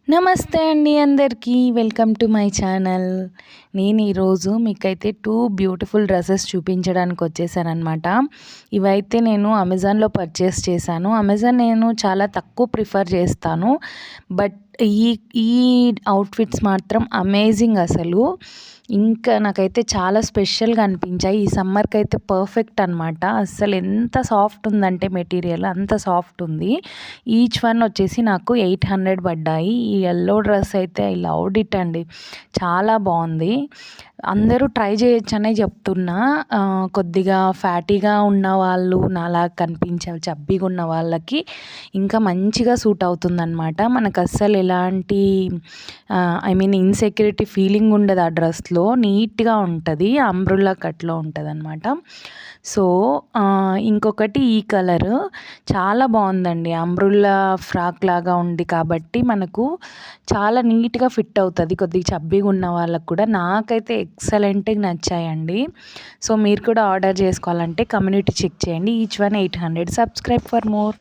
నమస్తే అండి అందరికీ. Welcome to my channel. నేను ఈరోజు మీకైతే 2 బ్యూటిఫుల్ డ్రెస్సెస్ చూపించడానికి వచ్చేసాననమాట. ఇవైతే నేను అమెజాన్‌లో పర్చేస్ చేశాను. అమెజాన్ నేను చాలా తక్కువ ప్రిఫర్ చేస్తాను. బట్ ఈ ఈ అవుట్‌ఫిట్స్ మాత్రం అమేజింగ్ అసలు. ఇంకా నాకైతే చాలా స్పెషల్‌గా అనిపించాయి. ఈ సమ్మర్‌కైతే పర్ఫెక్ట్ అనమాట. అస్సలు ఎంత సాఫ్ట్ ఉందంటే మెటీరియల్ అంత సాఫ్ట్ ఉంది. ఈచ్ వన్ వచ్చేసి నాకు 800 పడ్డాయి. ఈ యెల్లో డ్రెస్ అయితే ఐ లవ్డ్ ఇట్ అండి. చాలా బాగుంది. అందరూ ట్రై చేయొచ్చనే చెప్తున్నా. కొద్దిగా ఫ్యాటీగా ఉన్నవాళ్ళు, నాలాగా కనిపించే చబ్బీగా ఉన్న వాళ్ళకి ఇంకా మంచిగా సూట్ అవుతుందనమాట. మనకు అస్సలు ఎలాంటి ఐ మీన్ ఇన్సెక్యూరిటీ ఫీలింగ్ ఉండదు ఆ డ్రెస్లో. నీట్గా ఉంటుంది. అంబ్రెల్లా కట్లో ఉంటుందన్నమాట. సో ఇంకొకటి ఈ కలర్ చాలా బాగుందండి. అంబ్రెల్లా ఫ్రాక్ లాగా ఉంది కాబట్టి మనకు చాలా నీట్గా ఫిట్ అవుతుంది. కొద్దిగా చబ్బీగా ఉన్న వాళ్ళకు కూడా. నాకైతే ఎక్సలెంట్గా నచ్చాయండి. సో మీరు కూడా ఆర్డర్ చేసుకోవాలంటే కమ్యూనిటీ చెక్ చేయండి. Each one 800. Subscribe for more.